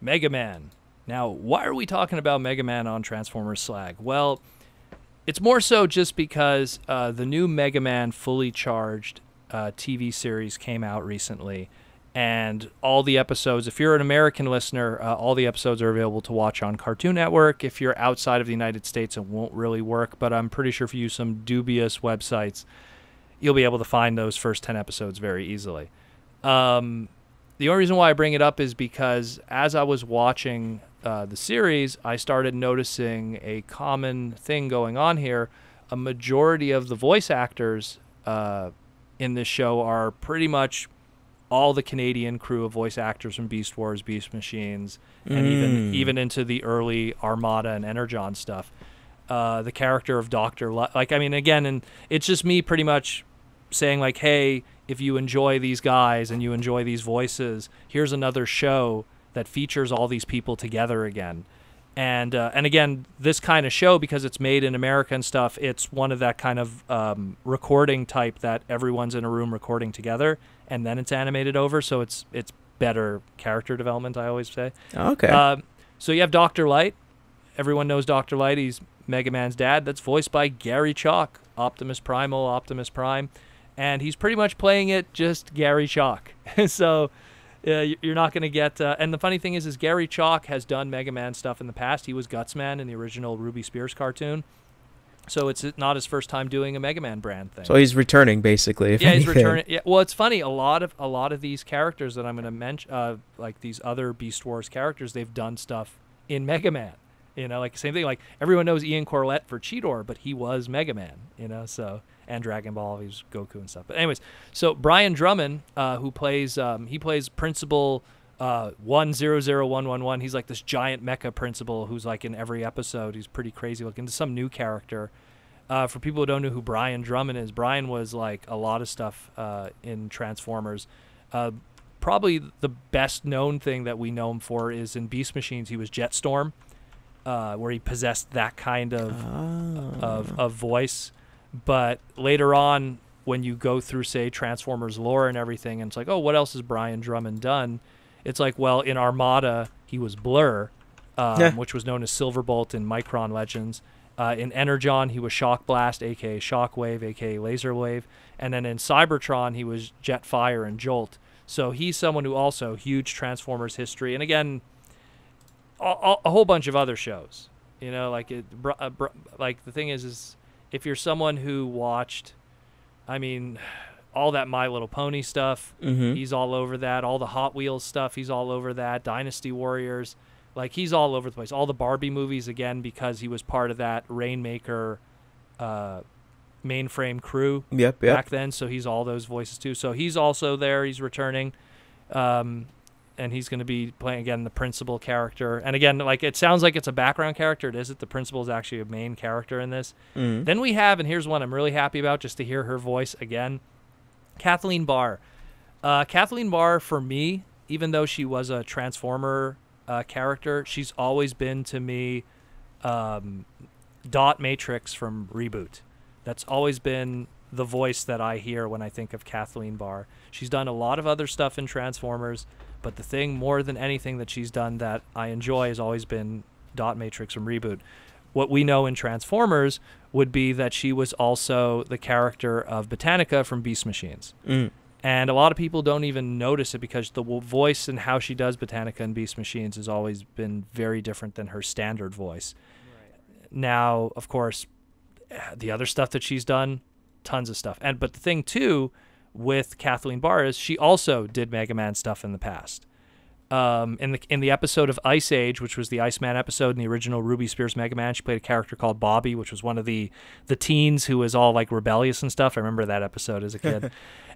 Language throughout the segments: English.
Mega Man. Now, why are we talking about Mega Man on Transformers Slag? Well, it's more so just because the new Mega Man Fully Charged TV series came out recently, and all the episodes, if you're an American listener, all the episodes are available to watch on Cartoon Network. If you're outside of the United States, it won't really work, but I'm pretty sure if you use some dubious websites, you'll be able to find those first 10 episodes very easily. The only reason why I bring it up is because as I was watching the series, I started noticing a common thing going on here. A majority of the voice actors in this show are pretty much all the Canadian crew of voice actors from Beast Wars, Beast Machines, and even into the early Armada and Energon stuff. The character of Dr. Again, and it's just me pretty much saying like, hey, if you enjoy these guys and you enjoy these voices, here's another show that features all these people together again. And again, this kind of show, because it's made in America and stuff, it's one of that kind of recording type that everyone's in a room recording together, and then it's animated over, so it's better character development, I always say. Okay. So you have Dr. Light. Everyone knows Dr. Light. He's Mega Man's dad. That's voiced by Garry Chalk, Optimus Primal, Optimus Prime. And he's pretty much playing it just Garry Chalk. So you're not going to get... and the funny thing is Garry Chalk has done Mega Man stuff in the past. He was Gutsman in the original Ruby Spears cartoon. So it's not his first time doing a Mega Man brand thing. So he's returning, basically. Yeah, he's returning. Yeah, well, it's funny. A lot of these characters that I'm going to mention, like these other Beast Wars characters, they've done stuff in Mega Man. You know, like same thing. Like everyone knows Ian Corlett for Cheetor, but he was Mega Man. You know, so... and Dragon Ball, he's Goku and stuff. But anyways, so Brian Drummond, who plays, he plays Principal 100111. He's like this giant mecha principal who's like in every episode. He's pretty crazy looking. This is some new character. For people who don't know who Brian Drummond is, Brian was like a lot of stuff in Transformers. Probably the best known thing that we know him for is in Beast Machines. He was Jetstorm, where he possessed that kind of voice. But later on, when you go through, say, Transformers lore and everything, and it's like, oh, what else has Brian Drummond done? It's like, well, in Armada, he was Blur, which was known as Silverbolt in Micron Legends. In Energon, he was Shock Blast, a.k.a. Shockwave, a.k.a. Laser Wave. And then in Cybertron, he was Jetfire and Jolt. So he's someone who also, huge Transformers history. And again, a whole bunch of other shows. You know, like the thing is if you're someone who watched, I mean, all that My Little Pony stuff, he's all over that. All the Hot Wheels stuff, he's all over that. Dynasty Warriors, like he's all over the place. All the Barbie movies, again, because he was part of that Rainmaker mainframe crew back then. So he's all those voices too. So he's also there. He's returning. And he's going to be playing, again, the principal character. And again, like it sounds like it's a background character. It isn't. The principal is actually a main character in this. Then we have, and here's one I'm really happy about just to hear her voice again, Kathleen Barr. Kathleen Barr, for me, even though she was a Transformer character, she's always been to me Dot Matrix from Reboot. That's always been the voice that I hear when I think of Kathleen Barr. She's done a lot of other stuff in Transformers, but the thing more than anything that she's done that I enjoy has always been Dot Matrix from Reboot. What we know in Transformers would be that she was also the character of Botanica from Beast Machines. And a lot of people don't even notice it because the voice and how she does Botanica in Beast Machines has always been very different than her standard voice. Right. Now, of course, the other stuff that she's done, tons of stuff. But the thing, too, with Kathleen Barr is she also did Mega Man stuff in the past. In the episode of Ice Age, which was the Iceman episode in the original Ruby Spears Mega Man, she played a character called Bobby, which was one of the teens who was all like rebellious and stuff. I remember that episode as a kid.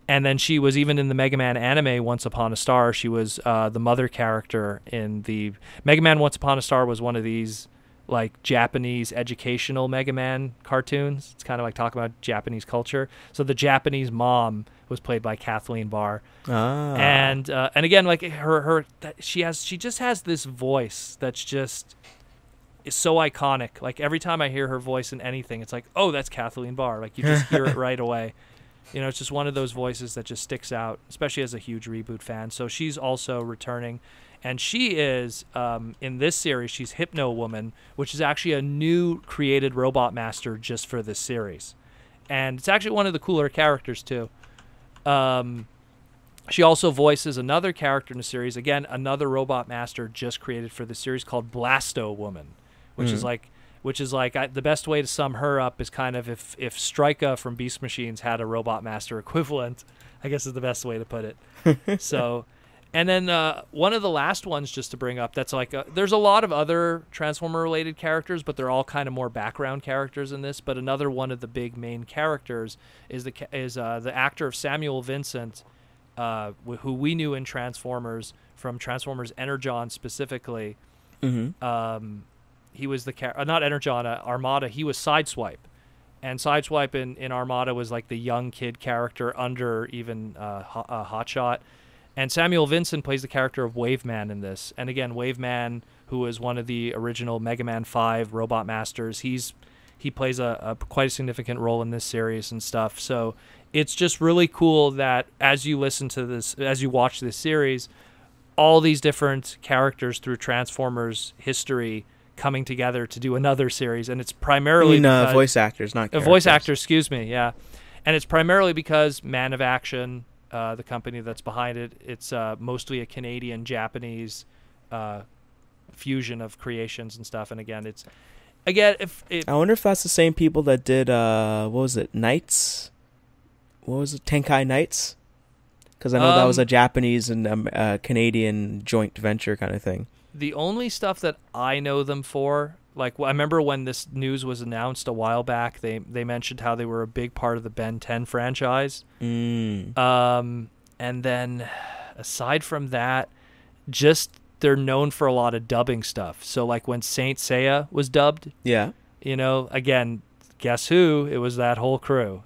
And then she was even in the Mega Man anime Once Upon a Star. She was the mother character in the Mega Man Once Upon a Star was one of these like Japanese educational Mega Man cartoons. It's kind of like talking about Japanese culture. So the Japanese mom was played by Kathleen Barr. And again, like she just has this voice that's just is so iconic. Like every time I hear her voice in anything, it's like, oh, that's Kathleen Barr. Like you just hear it right away. You know, it's just one of those voices that just sticks out, especially as a huge Reboot fan. So she's also returning. And she is, in this series, she's Hypno Woman, which is actually a new created robot master just for this series. And it's actually one of the cooler characters, too. She also voices another character in the series, again, another robot master just created for the series called Blasto Woman, which is like the best way to sum her up is kind of if Strika from Beast Machines had a robot master equivalent, I guess is the best way to put it. So, and then one of the last ones just to bring up that's like there's a lot of other Transformer related characters, but they're all kind of more background characters in this. But another one of the big main characters is the actor of Samuel Vincent, who we knew in Transformers from Transformers Energon specifically. He was the not Energon, Armada. He was Sideswipe, and Sideswipe in Armada was like the young kid character under even Hotshot. And Samuel Vincent plays the character of Waveman in this. And again, Waveman, who was one of the original Mega Man 5 Robot Masters, he plays a quite a significant role in this series and stuff. So it's just really cool that as you listen to this, as you watch this series, all these different characters through Transformers history coming together to do another series. And it's primarily voice actors, not characters. Voice actors, excuse me, yeah. And it's primarily because Man of Action, the company that's behind it, it's mostly a Canadian-Japanese fusion of creations and stuff. And again, I wonder if that's the same people that did what was it, Knights? What was it, Tenkai Knights? Because I know that was a Japanese and Canadian joint venture kind of thing. The only stuff that I know them for, like I remember when this news was announced a while back, they mentioned how they were a big part of the Ben 10 franchise. And then aside from that, just they're known for a lot of dubbing stuff. So like when Saint Seiya was dubbed, again, guess who? It was that whole crew.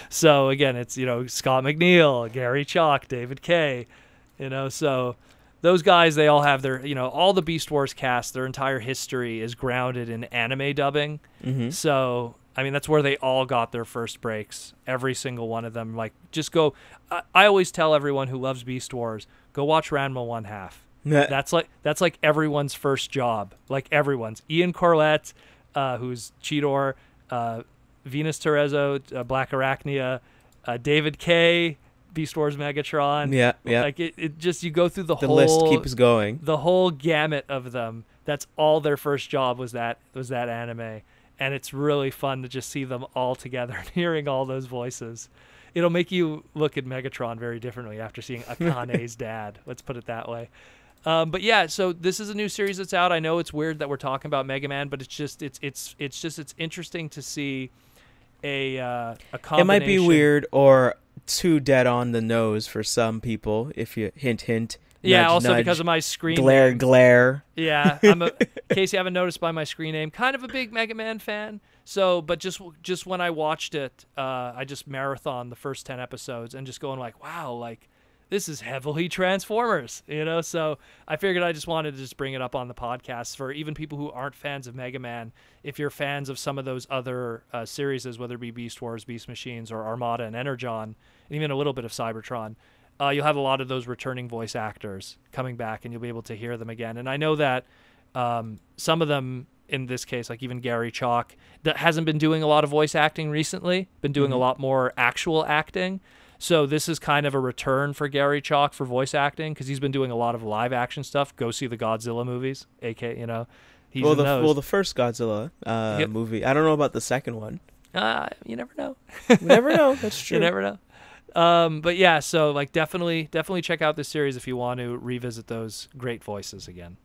So again, it's Scott McNeil, Garry Chalk, David Kay, so those guys, they all have their, all the Beast Wars cast, their entire history is grounded in anime dubbing. So, I mean, that's where they all got their first breaks. Every single one of them. Like, just go. I always tell everyone who loves Beast Wars, go watch Ranma 1/2. That's like everyone's first job. Like everyone's. Ian Corlett, who's Cheetor, Venus Terezzo, Black Arachnia, David Kay, Beast Wars Megatron. Yeah. Like it just, you go through the whole list keeps going. The whole gamut of them. That's all their first job was that anime. And it's really fun to just see them all together and hearing all those voices. It'll make you look at Megatron very differently after seeing Akane's dad. Let's put it that way. But yeah, so this is a new series that's out. I know it's weird that we're talking about Mega Man, but it's interesting to see a combination. It might be weird or too dead on the nose for some people if you hint yeah, nudge, also nudge, because of my screen glare. Yeah, in case you haven't noticed by my screen name, kind of a big Mega Man fan. So, but just when I watched it, I just marathoned the first 10 episodes and just going like, wow, like this is heavily Transformers, So I figured I just wanted to just bring it up on the podcast for even people who aren't fans of Mega Man. If you're fans of some of those other series, whether it be Beast Wars, Beast Machines, or Armada and Energon, and even a little bit of Cybertron, you'll have a lot of those returning voice actors coming back, and you'll be able to hear them again. And I know that some of them, in this case, like even Garry Chalk, that hasn't been doing a lot of voice acting recently, been doing a lot more actual acting. So this is kind of a return for Garry Chalk for voice acting because he's been doing a lot of live action stuff. Go see the Godzilla movies, aka, he's in those. The first Godzilla movie. I don't know about the second one. You never know. You never know. That's true. You never know. But yeah, so like definitely check out this series if you want to revisit those great voices again.